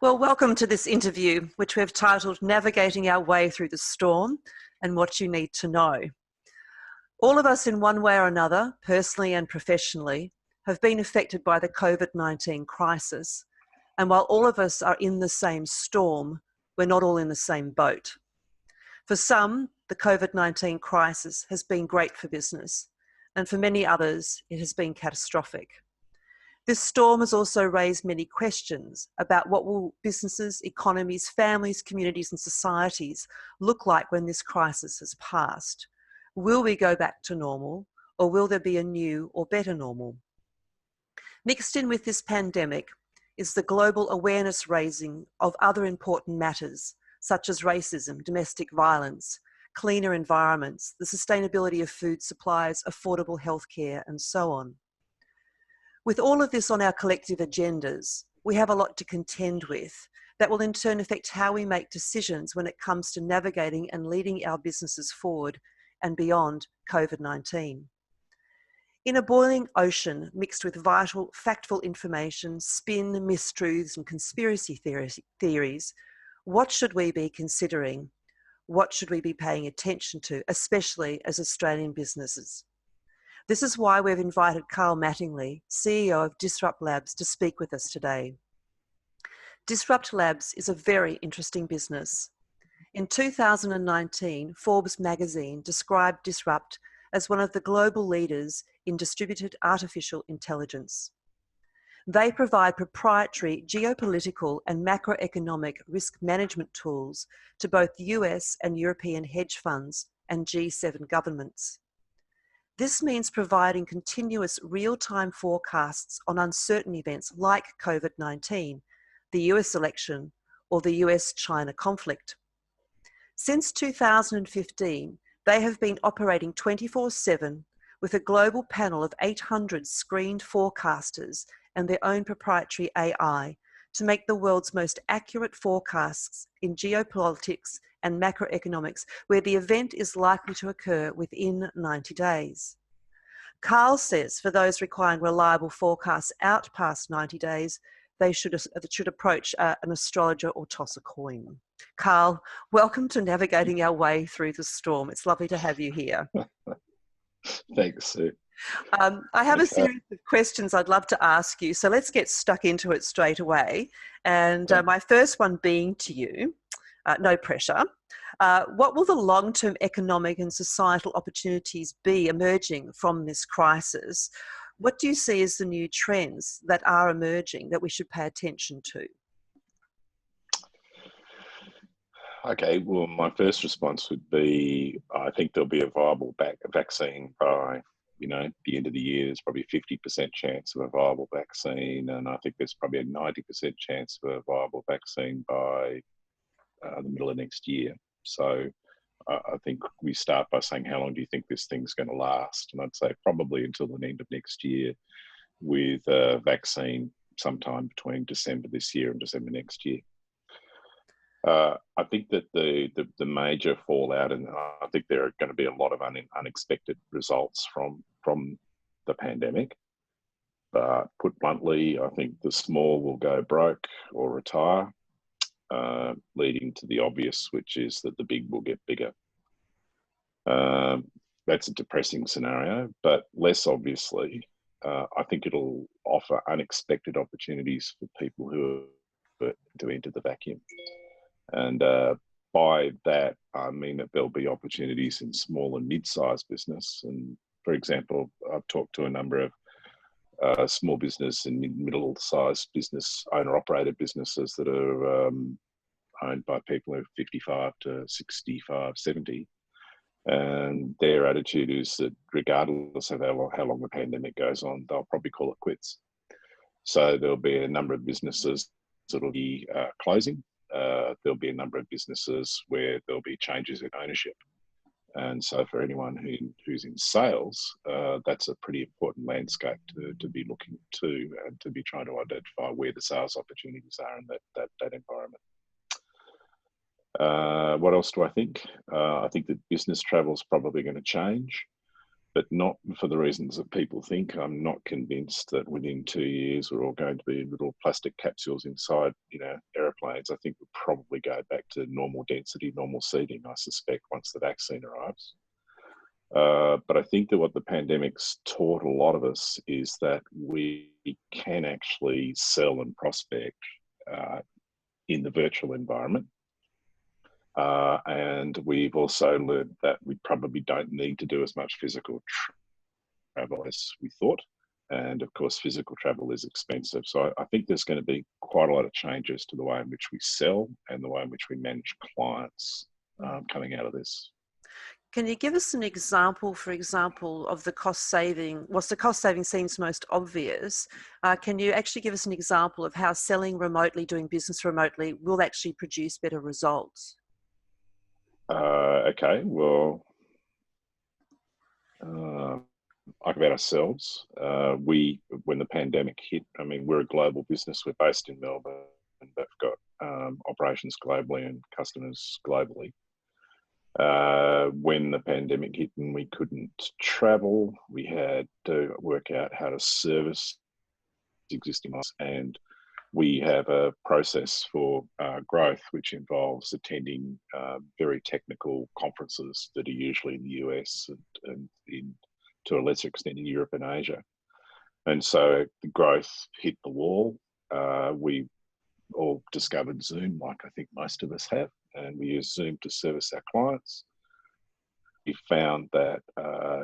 Well, welcome to this interview, which we've titled Navigating Our Way Through the Storm and What You Need to Know. All of us in one way or another, personally and professionally, have been affected by the COVID-19 crisis. And while all of us are in the same storm, we're not all in the same boat. For some, the COVID-19 crisis has been great for business, and for many others, it has been catastrophic. This storm has also raised many questions about what will businesses, economies, families, communities and societies look like when this crisis has passed. Will we go back to normal, or will there be a new or better normal? Mixed in with this pandemic is the global awareness raising of other important matters, such as racism, domestic violence, cleaner environments, the sustainability of food supplies, affordable healthcare, and so on. With all of this on our collective agendas, we have a lot to contend with that will in turn affect how we make decisions when it comes to navigating and leading our businesses forward and beyond COVID-19. In a boiling ocean mixed with vital, factful information, spin, mistruths and conspiracy theories, what should we be considering? What should we be paying attention to, especially as Australian businesses? This is why we've invited Karl Mattingly, CEO of Dysrupt Labs, to speak with us today. Dysrupt Labs is a very interesting business. In 2019, Forbes magazine described Dysrupt as one of the global leaders in distributed artificial intelligence. They provide proprietary geopolitical and macroeconomic risk management tools to both US and European hedge funds and G7 governments. This means providing continuous real-time forecasts on uncertain events like COVID-19, the US election, or the US-China conflict. Since 2015, they have been operating 24/7 with a global panel of 800 screened forecasters and their own proprietary AI to make the world's most accurate forecasts in geopolitics and macroeconomics, where the event is likely to occur within 90 days. Karl says for those requiring reliable forecasts out past 90 days, they should approach an astrologer or toss a coin. Karl, welcome to Navigating Our Way Through the Storm. It's lovely to have you here. Thanks, Sue. I have a series of questions I'd love to ask you, so let's get stuck into it straight away. And my first one being to you, no pressure. What will the long-term economic and societal opportunities be emerging from this crisis? What do you see as the new trends that are emerging that we should pay attention to? Okay, well, my first response would be, I think there'll be a viable vaccine by, the end of the year. There's probably a 50% chance of a viable vaccine, and I think there's probably a 90% chance of a viable vaccine by the middle of next year. So I think we start by saying, how long do you think this thing's going to last? And I'd say probably until the end of next year, with a vaccine sometime between December this year and December next year. I think that the major fallout, and I think there are going to be a lot of unexpected results from the pandemic. But put bluntly, I think the small will go broke or retire, leading to the obvious, which is that the big will get bigger. That's a depressing scenario, but less obviously, I think it'll offer unexpected opportunities for people who are to enter the vacuum. And by that, I mean that there'll be opportunities in small and mid-sized business. And for example, I've talked to a number of small business and middle-sized business owner-operated businesses that are owned by people who are 55 to 65, 70. And their attitude is that regardless of how long the pandemic goes on, they'll probably call it quits. So there'll be a number of businesses that'll be closing. There'll be a number of businesses where there'll be changes in ownership. And so for anyone who's in sales, that's a pretty important landscape to be looking to and to be trying to identify where the sales opportunities are in that environment. What else do I think? I think that business travel is probably going to change. but not for the reasons that people think. I'm not convinced that within 2 years we're all going to be little plastic capsules inside, aeroplanes. I think we'll probably go back to normal density, normal seating, I suspect, once the vaccine arrives. But I think that what the pandemic's taught a lot of us is that we can actually sell and prospect in the virtual environment. And we've also learned that we probably don't need to do as much physical travel as we thought. And of course, physical travel is expensive. So I think there's going to be quite a lot of changes to the way in which we sell and the way in which we manage clients coming out of this. Can you give us an example, for example, of the cost saving? Whilst the cost saving seems most obvious, can you actually give us an example of how selling remotely, doing business remotely, will actually produce better results? Okay, well, like about ourselves, when the pandemic hit, I mean, we're a global business. We're based in Melbourne, but we've got operations globally and customers globally. When the pandemic hit and we couldn't travel, we had to work out how to service existing clients, and we have a process for growth which involves attending very technical conferences that are usually in the US and to a lesser extent in Europe and Asia. And so the growth hit the wall. We all discovered Zoom, like I think most of us have, and we use Zoom to service our clients. We found that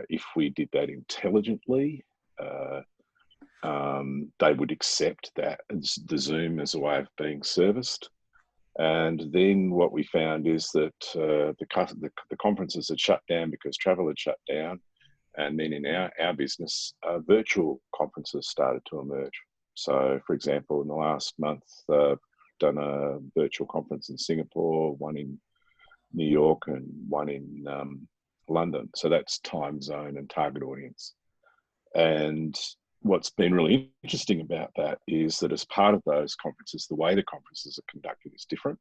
if we did that intelligently, they would accept that the Zoom as a way of being serviced. And then what we found is that the conferences had shut down because travel had shut down. And then in our business, virtual conferences started to emerge. So, for example, in the last month, done a virtual conference in Singapore, one in New York, and one in London. So that's time zone and target audience. And what's been really interesting about that is that as part of those conferences, the way the conferences are conducted is different.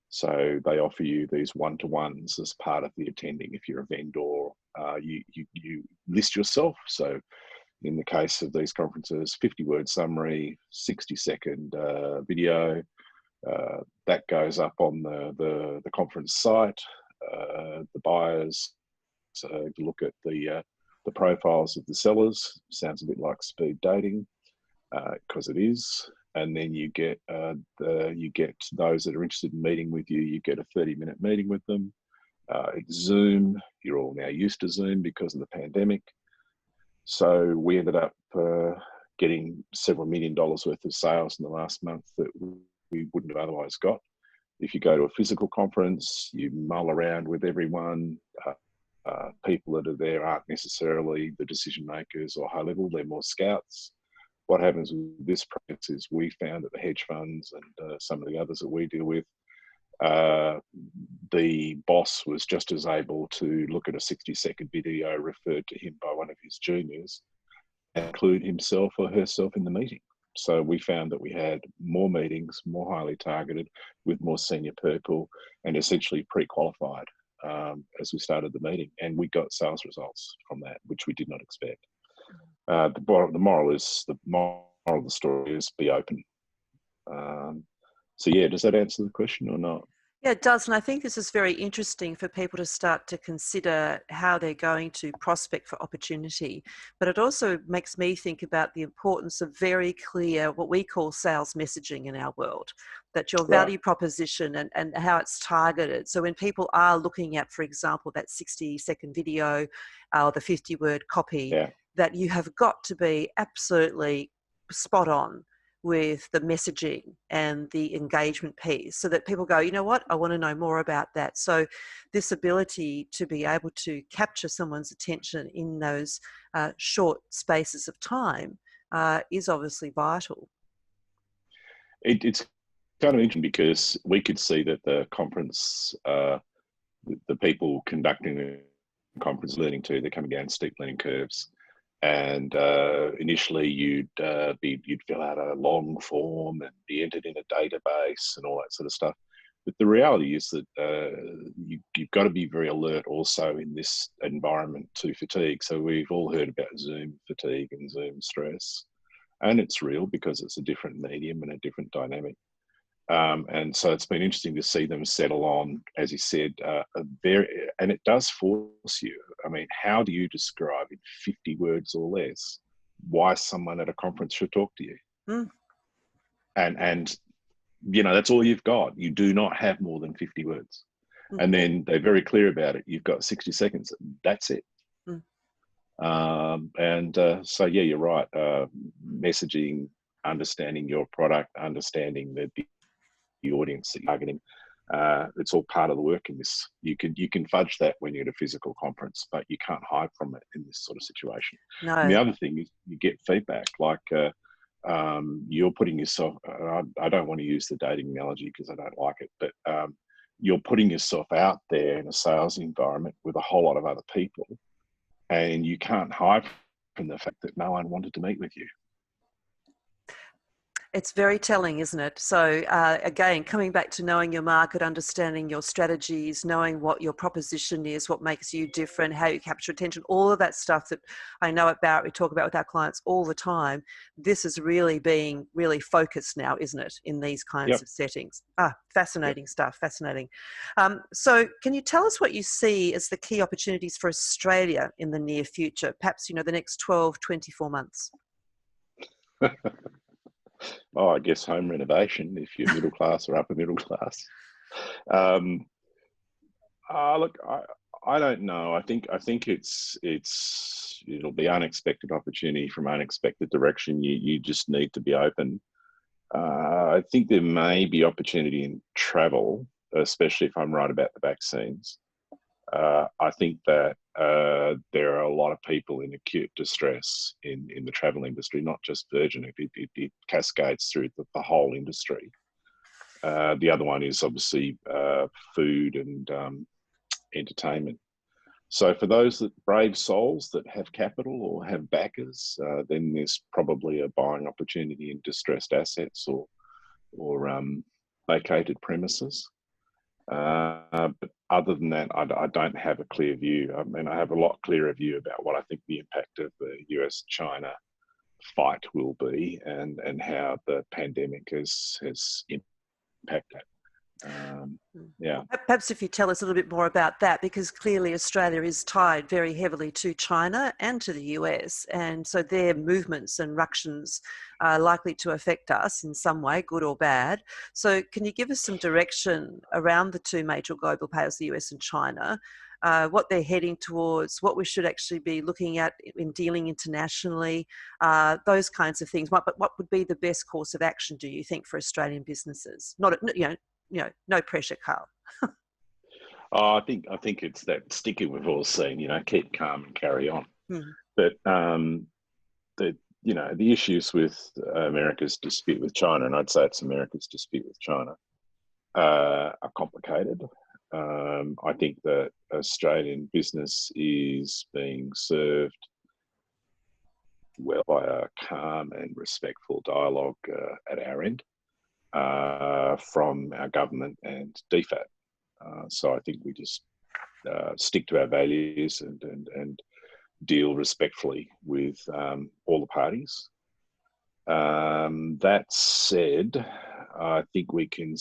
So they offer you these one-to-ones as part of the attending. If you're a vendor, you list yourself. So in the case of these conferences, 50-word summary, 60-second video, that goes up on the conference site. The buyers look at the profiles of the sellers. Sounds a bit like speed dating, because it is. And then you get those that are interested in meeting with you. You get a 30-minute meeting with them. It's Zoom. You're all now used to Zoom because of the pandemic. So we ended up getting several $1 million worth of sales in the last month that we wouldn't have otherwise got. If you go to a physical conference, you mull around with everyone. People that are there aren't necessarily the decision makers or high level, they're more scouts. What happens with this process is we found that the hedge funds and some of the others that we deal with, the boss was just as able to look at a 60-second video referred to him by one of his juniors and include himself or herself in the meeting. So we found that we had more meetings, more highly targeted, with more senior people, and essentially pre-qualified as we started the meeting. And we got sales results from that, which we did not expect. The moral of the story is be open. So yeah, does that answer the question or not? Yeah, it does. And I think this is very interesting for people to start to consider how they're going to prospect for opportunity. But it also makes me think about the importance of very clear, what we call sales messaging in our world, that your value proposition and how it's targeted. So when people are looking at, for example, that 60-second video or the 50-word copy, that you have got to be absolutely spot on with the messaging and the engagement piece so that people go, you know what, I want to know more about that. So this ability to be able to capture someone's attention in those short spaces of time is obviously vital. It's kind of interesting because we could see that the conference, the people conducting the conference learning to, they're coming down steep learning curves. And initially you'd fill out a long form and be entered in a database and all that sort of stuff. But the reality is that you've got to be very alert also in this environment to fatigue. So we've all heard about Zoom fatigue and Zoom stress, and it's real because it's a different medium and a different dynamic. And so it's been interesting to see them settle on, as you said, and it does force you. I mean, how do you describe in 50 words or less why someone at a conference should talk to you? Mm. And you know, that's all you've got. You do not have more than 50 words. Mm. And then they're very clear about it. You've got 60 seconds. That's it. Mm. So, yeah, you're right. Messaging, understanding your product, understanding the audience that you're targeting. It's all part of the work in this. You can fudge that when you're at a physical conference, but you can't hide from it in this sort of situation. No. And the other thing is you get feedback, like you're putting yourself, I don't want to use the dating analogy because I don't like it, but you're putting yourself out there in a sales environment with a whole lot of other people, and you can't hide from the fact that no one wanted to meet with you. It's very telling, isn't it? So again, coming back to knowing your market, understanding your strategies, knowing what your proposition is, what makes you different, how you capture attention, all of that stuff that I know at Barrett we talk about with our clients all the time. This is really being really focused now, isn't it, in these kinds of settings? Fascinating stuff, fascinating. So can you tell us what you see as the key opportunities for Australia in the near future, perhaps, the next 12, 24 months? Oh, I guess home renovation if you're middle class or upper middle class. Look, I don't know. I think it'll be unexpected opportunity from unexpected direction. You just need to be open. I think there may be opportunity in travel, especially if I'm right about the vaccines. I think that there are a lot of people in acute distress in the travel industry, not just Virgin. It cascades through the whole industry. The other one is obviously food and entertainment. So for those brave souls that have capital or have backers, then there's probably a buying opportunity in distressed assets or vacated premises. But other than that, I don't have a clear view. I mean, I have a lot clearer view about what I think the impact of the US-China fight will be and how the pandemic has impacted. Perhaps if you tell us a little bit more about that, because clearly Australia is tied very heavily to China and to the US, and so their movements and ructions are likely to affect us in some way, good or bad. So can you give us some direction around the two major global players, the US and China, what they're heading towards, what we should actually be looking at in dealing internationally, those kinds of things? What would be the best course of action, do you think, for Australian businesses? No pressure, Karl. I think it's that sticker we've all seen, keep calm and carry on. But the issues with America's dispute with China, and I'd say it's America's dispute with China, are complicated. I think that Australian business is being served well by a calm and respectful dialogue at our end. From our government and DFAT. So I think we just stick to our values and deal respectfully with all the parties. That said, I think we can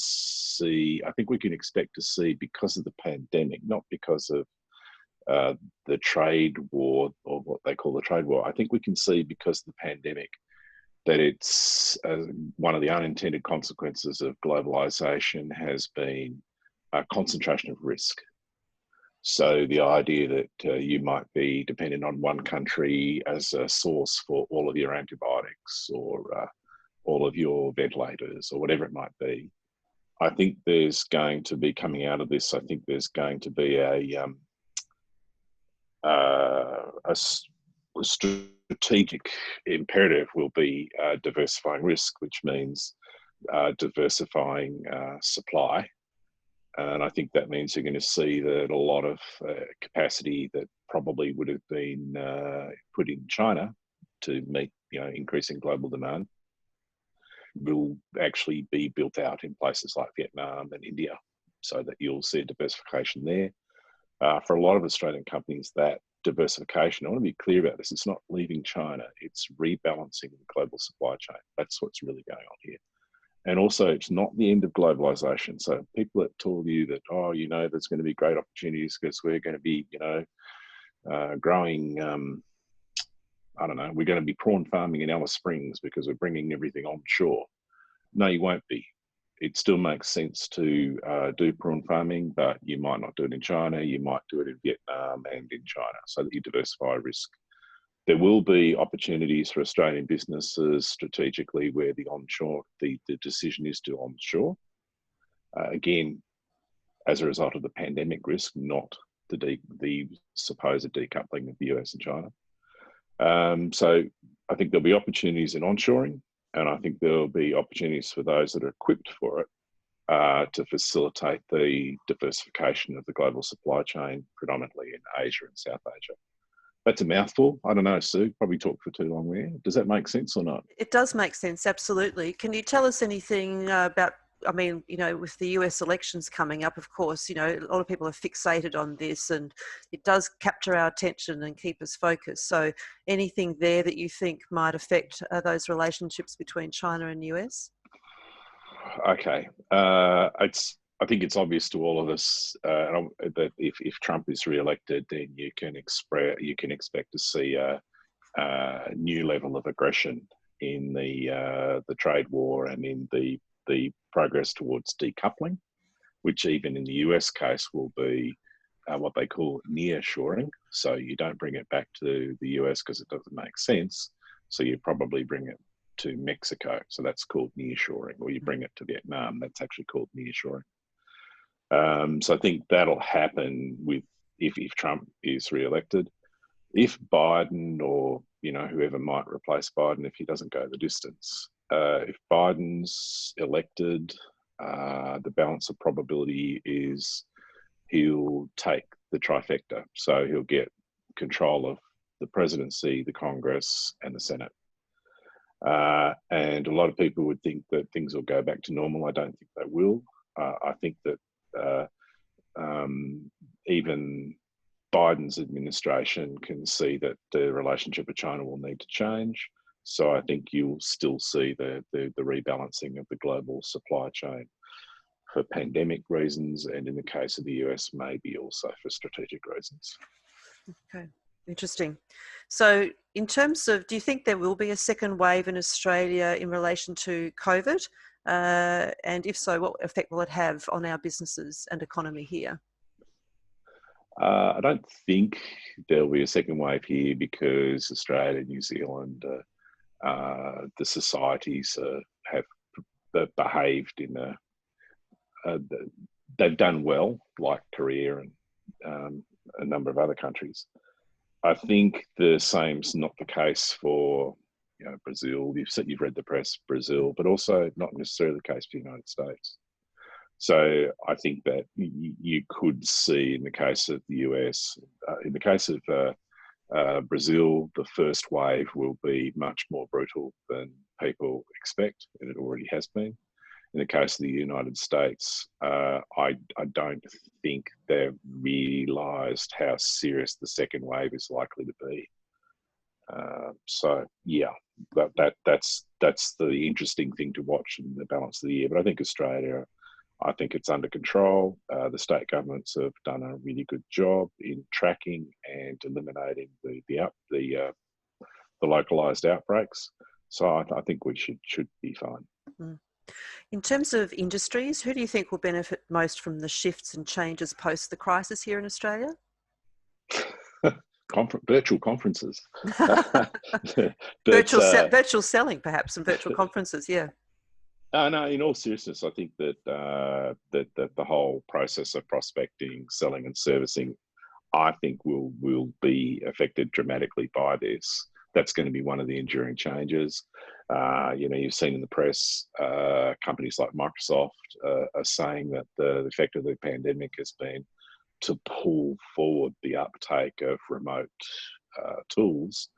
expect to see, because of the pandemic, not because of the trade war or what they call the trade war, I think we can see, because of the pandemic, that it's one of the unintended consequences of globalization has been a concentration of risk. So the idea that you might be dependent on one country as a source for all of your antibiotics or all of your ventilators or whatever it might be, I think there's going to be, coming out of this, I think there's going to be a strategic imperative will be diversifying risk, which means diversifying supply. And I think that means you're going to see that a lot of capacity that probably would have been put in China to meet increasing global demand will actually be built out in places like Vietnam and India. so that you'll see a diversification there. For a lot of Australian companies, that diversification, I want to be clear about this, it's not leaving China, it's rebalancing the global supply chain. That's what's really going on here. And also, it's not the end of globalization. So people that told you that, oh, you know, there's going to be great opportunities because we're going to be, you know, growing, I don't know, we're going to be prawn farming in Alice Springs because we're bringing everything onshore. No, you won't be. It still makes sense to do prawn farming, but you might not do it in China. You might do it in Vietnam and in China so that you diversify risk. There will be opportunities for Australian businesses strategically where the onshore, the decision is to onshore. Again, as a result of the pandemic risk, not the supposed decoupling of the US and China. So I think there'll be opportunities in onshoring, and I think there'll be opportunities for those that are equipped for it to facilitate the diversification of the global supply chain, predominantly in Asia and South Asia. That's a mouthful. I don't know, Sue, probably talked for too long there. Does that make sense or not? It does make sense, absolutely. Can you tell us anything about, I mean, you know, with the US elections coming up, of course, you know, a lot of people are fixated on this and it does capture our attention and keep us focused. So anything there that you think might affect those relationships between China and US? Okay. I think it's obvious to all of us that if Trump is re-elected, then you can expect to see a new level of aggression in the trade war and in the progress towards decoupling, which even in the US case will be what they call nearshoring. So you don't bring it back to the US because it doesn't make sense. So you probably bring it to Mexico. So that's called nearshoring, or you bring it to Vietnam. That's actually called nearshoring. So I think that'll happen if Trump is re-elected. If Biden or, you know, whoever might replace Biden, if he doesn't go the distance, if Biden's elected, the balance of probability is he'll take the trifecta. So he'll get control of the presidency, the Congress, and the Senate. And a lot of people would think that things will go back to normal. I don't think they will. I think that even Biden's administration can see that the relationship with China will need to change. So I think you'll still see the rebalancing of the global supply chain for pandemic reasons, and in the case of the US, maybe also for strategic reasons. Okay, interesting. So in terms of, do you think there will be a second wave in Australia in relation to COVID? And if so, what effect will it have on our businesses and economy here? I don't think there'll be a second wave here because Australia, New Zealand, the societies have behaved in they've done well, like Korea and a number of other countries. I think the same's not the case for, you know, Brazil. You've read the press, Brazil, but also not necessarily the case for the United States. So I think that you could see in the case of the US, in the case of Brazil, the first wave will be much more brutal than people expect, and it already has been. In the case of the United States, I don't think they've realised how serious the second wave is likely to be. So yeah, that's the interesting thing to watch in the balance of the year. But I think Australia, I think it's under control. The state governments have done a really good job in tracking and eliminating the localised outbreaks. So I think we should be fine. Mm. In terms of industries, who do you think will benefit most from the shifts and changes post the crisis here in Australia? Virtual conferences. Virtual selling, perhaps, and virtual conferences, yeah. No, in all seriousness, I think that the whole process of prospecting, selling and servicing, I think will be affected dramatically by this. That's going to be one of the enduring changes. You know, you've seen in the press, companies like Microsoft are saying that the effect of the pandemic has been to pull forward the uptake of remote tools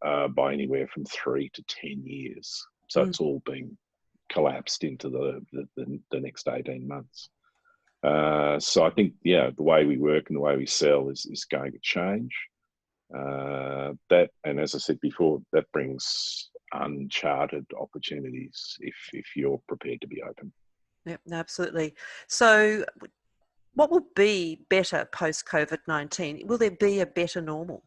by anywhere from 3 to 10 years. So it's all been collapsed into the next 18 months. So I think, yeah, the way we work and the way we sell is going to change. And as I said before, that brings uncharted opportunities if you're prepared to be open. Yep, absolutely. So what will be better post-COVID-19? Will there be a better normal?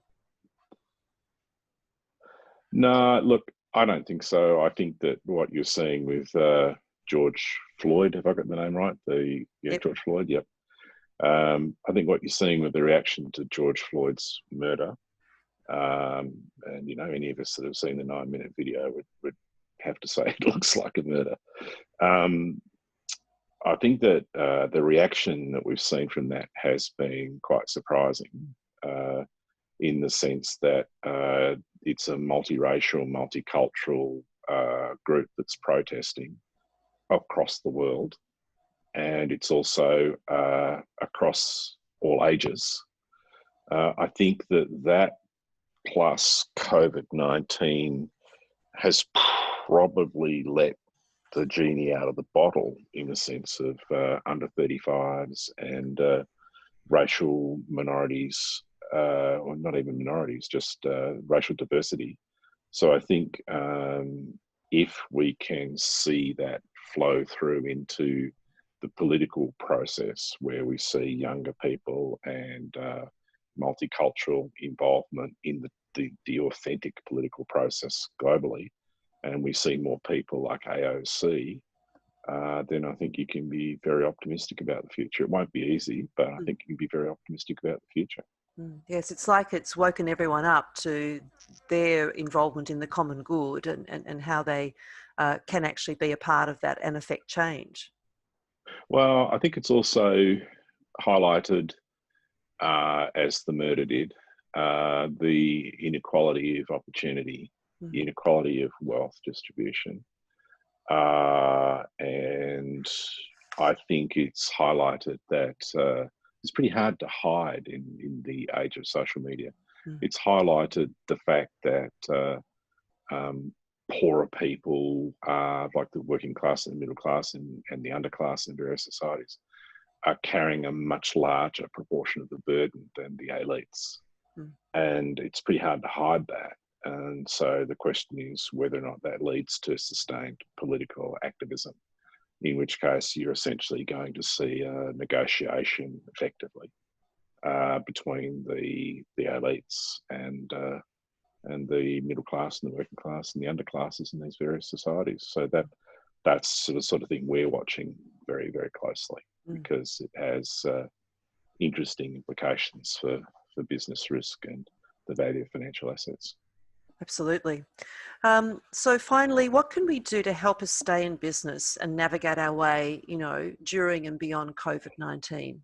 No, look, I don't think so. I think that what you're seeing with George Floyd, have I got the name right? Yep. George Floyd, yep. I think what you're seeing with the reaction to George Floyd's murder, and any of us that have seen the 9-minute video would have to say it looks like a murder. I think that the reaction that we've seen from that has been quite surprising, in the sense that it's a multiracial, multicultural group that's protesting across the world, and it's also across all ages. I think that plus COVID-19 has probably let the genie out of the bottle in the sense of under 35s and racial minorities, or not even minorities, just racial diversity. So I think if we can see that flow through into the political process where we see younger people and multicultural involvement in the authentic political process globally, and we see more people like AOC, then I think you can be very optimistic about the future. It won't be easy, but I think you can be very optimistic about the future. Yes, it's like it's woken everyone up to their involvement in the common good and how they can actually be a part of that and affect change. Well, I think it's also highlighted, as the murder did, the inequality of opportunity, the inequality of wealth distribution. And I think it's highlighted that it's pretty hard to hide in the age of social media. It's highlighted the fact that poorer people, like the working class and the middle class and the underclass in various societies, are carrying a much larger proportion of the burden than the elites. And it's pretty hard to hide that. And so the question is whether or not that leads to sustained political activism, in which case you're essentially going to see a negotiation effectively between the elites and the middle class and the working class and the underclasses in these various societies. So that's the sort of thing we're watching very, very closely, because it has interesting implications for business risk and the value of financial assets. Absolutely. So finally, what can we do to help us stay in business and navigate our way, during and beyond COVID-19?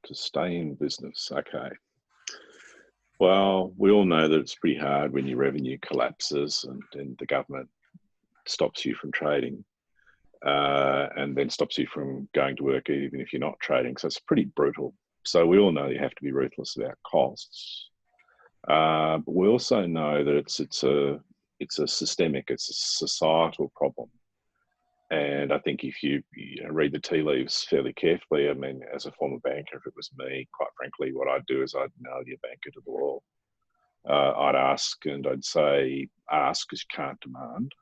To stay in business, okay. Well, we all know that it's pretty hard when your revenue collapses and the government stops you from trading, and then stops you from going to work even if you're not trading. So it's pretty brutal. So we all know you have to be ruthless about costs. But we also know that it's a systemic, it's a societal problem. And I think if you read the tea leaves fairly carefully, I mean, as a former banker, if it was me, quite frankly, what I'd do is I'd nail your banker to the wall. I'd ask, and I'd say, ask because you can't demand.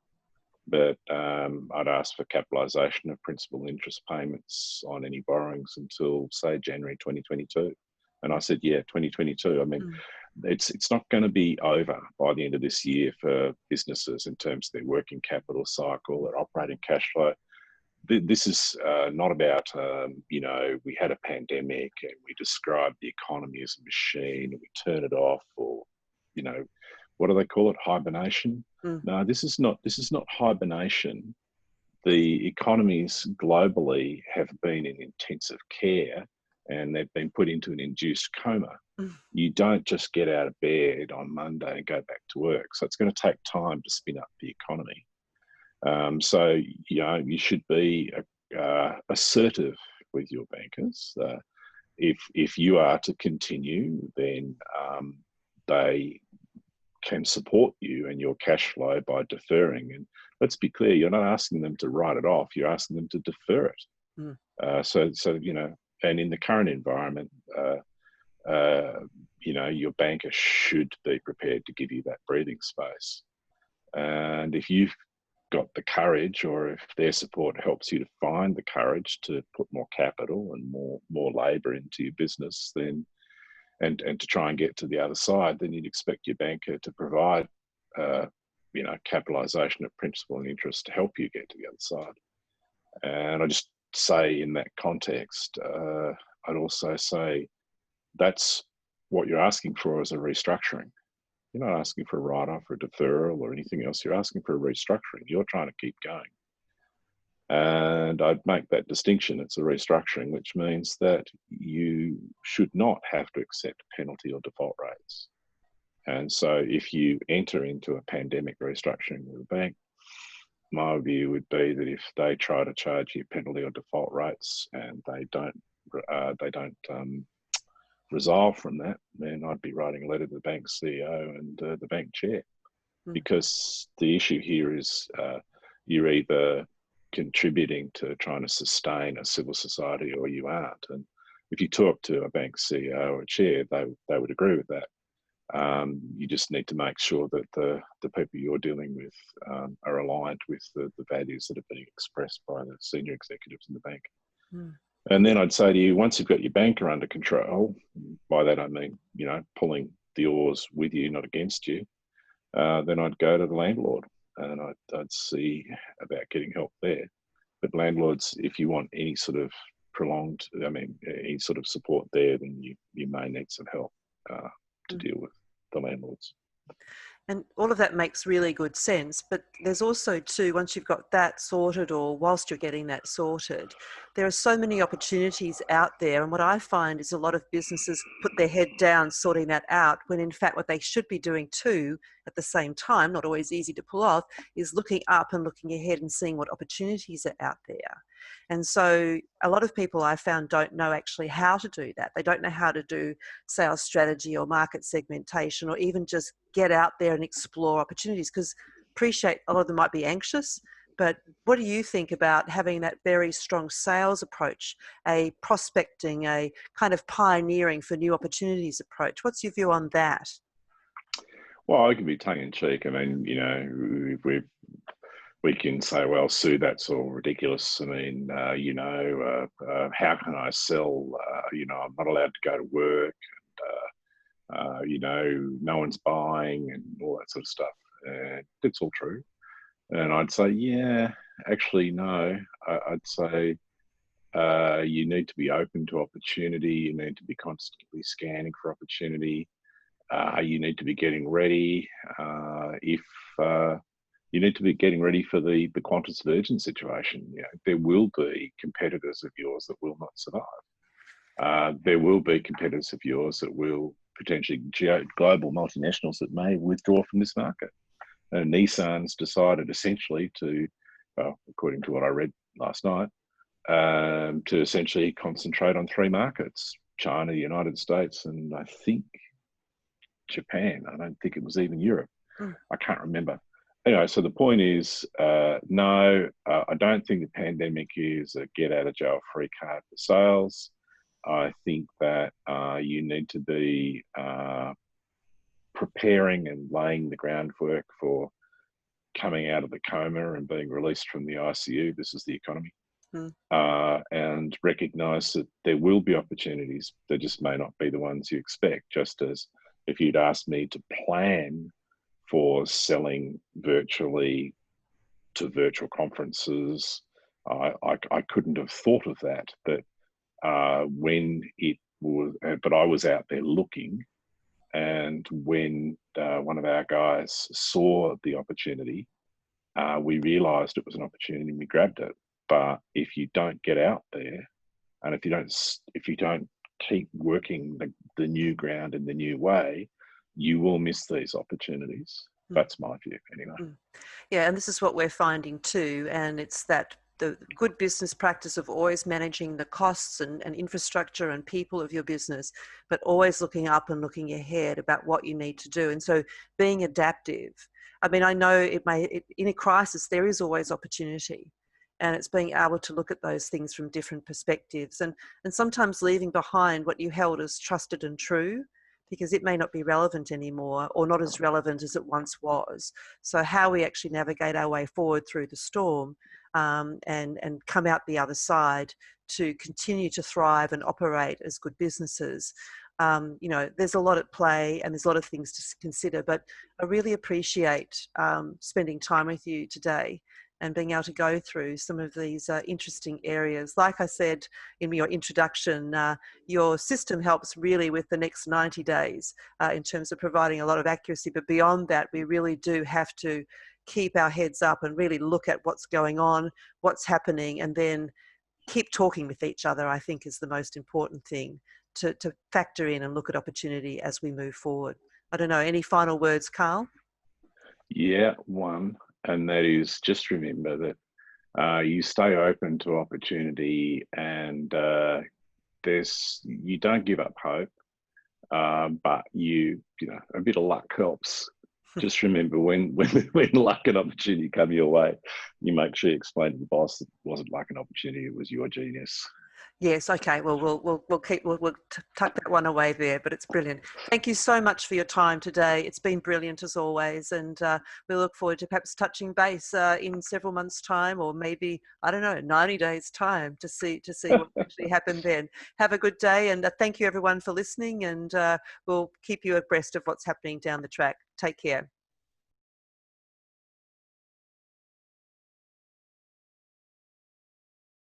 But I'd ask for capitalisation of principal and interest payments on any borrowings until, say, January 2022. And I said, yeah, 2022. I mean, it's not going to be over by the end of this year for businesses in terms of their working capital cycle, their operating cash flow. This is not about, we had a pandemic and we described the economy as a machine and we turn it off, or, what do they call it? Hibernation? No, this is not hibernation. The economies globally have been in intensive care and they've been put into an induced coma. You don't just get out of bed on Monday and go back to work. So it's going to take time to spin up the economy. So, you should be assertive with your bankers. If you are to continue, then they can support you and your cash flow by deferring. And let's be clear, you're not asking them to write it off, you're asking them to defer it. Mm. So and in the current environment, your banker should be prepared to give you that breathing space. And if you've got the courage, or if their support helps you to find the courage to put more capital and more labour into your business, then and to try and get to the other side, then you'd expect your banker to provide capitalisation of principal and interest to help you get to the other side. And I just say in that context, I'd also say that's what you're asking for is a restructuring. You're not asking for a write-off or a deferral or anything else. You're asking for a restructuring. You're trying to keep going. And I'd make that distinction. It's a restructuring, which means that you should not have to accept penalty or default rates. And so if you enter into a pandemic restructuring with a bank, my view would be that if they try to charge you penalty or default rates and they don't resolve from that, then I'd be writing a letter to the bank CEO and the bank chair, because the issue here is you're either contributing to trying to sustain a civil society or you aren't. And if you talk to a bank CEO or chair, they would agree with that. You just need to make sure that the people you're dealing with are aligned with the values that are being expressed by the senior executives in the bank. And then I'd say to you, once you've got your banker under control, by that I mean, pulling the oars with you, not against you, then I'd go to the landlord and I'd see about getting help there. But landlords, if you want any sort of any sort of support there, then you may need some help to deal with the landlords. And all of that makes really good sense. But there's also too, once you've got that sorted, or whilst you're getting that sorted, there are so many opportunities out there. And what I find is a lot of businesses put their head down sorting that out, when in fact what they should be doing too at the same time, not always easy to pull off, is looking up and looking ahead and seeing what opportunities are out there. And so a lot of people I found don't know actually how to do that. They don't know how to do sales strategy or market segmentation, or even just get out there and explore opportunities, because appreciate a lot of them might be anxious. But what do you think about having that very strong sales approach, a prospecting, a kind of pioneering for new opportunities approach? What's your view on that? Well, I can be tongue in cheek. I mean, we can say, well, Sue, that's all ridiculous. I mean, how can I sell? I'm not allowed to go to work. No one's buying and all that sort of stuff. And it's all true. And I'd say, yeah, actually, no. I'd say you need to be open to opportunity. You need to be constantly scanning for opportunity. You need to be getting ready. You need to be getting ready for the Qantas Virgin situation. There will be competitors of yours that will not survive. There will be competitors of yours that will potentially global multinationals that may withdraw from this market. And Nissan's decided essentially to, according to what I read last night, to essentially concentrate on 3 markets: China, the United States, and I think Japan. I don't think it was even Europe. I can't remember. Anyway, so the point is, no, I don't think the pandemic is a get out of jail free card for sales. I think that you need to be preparing and laying the groundwork for coming out of the coma and being released from the ICU. This is the economy. And recognise that there will be opportunities. They just may not be the ones you expect. Just as if you'd asked me to plan for selling virtually to virtual conferences, I couldn't have thought of that. But when it was, but I was out there looking, and when one of our guys saw the opportunity, we realised it was an opportunity and we grabbed it. But if you don't get out there, and if you don't keep working the new ground in the new way, you will miss these opportunities. That's my view, anyway. Yeah, and this is what we're finding too, and it's that the good business practice of always managing the costs and infrastructure and people of your business, but always looking up and looking ahead about what you need to do. And so being adaptive. I mean, I know in a crisis, there is always opportunity. And it's being able to look at those things from different perspectives, and sometimes leaving behind what you held as trusted and true, because it may not be relevant anymore, or not as relevant as it once was. So how we actually navigate our way forward through the storm, and come out the other side to continue to thrive and operate as good businesses. You know, there's a lot at play and there's a lot of things to consider, but I really appreciate spending time with you today and being able to go through some of these interesting areas. Like I said in your introduction, your system helps really with the next 90 days in terms of providing a lot of accuracy. But beyond that, we really do have to keep our heads up and really look at what's going on, what's happening, and then keep talking with each other, I think, is the most important thing to factor in and look at opportunity as we move forward. I don't know, any final words, Karl? Yeah, one, and that is just remember that you stay open to opportunity, and you don't give up hope, but you know, a bit of luck helps. Just remember when luck and opportunity come your way, you make sure you explain to the boss that it wasn't luck and opportunity, it was your genius. Yes. Okay. Well, we'll tuck that one away there. But it's brilliant. Thank you so much for your time today. It's been brilliant as always, and we look forward to perhaps touching base in several months' time, or maybe, I don't know, 90 days' time to see what actually happened then. Have a good day, and thank you everyone for listening. And we'll keep you abreast of what's happening down the track. Take care.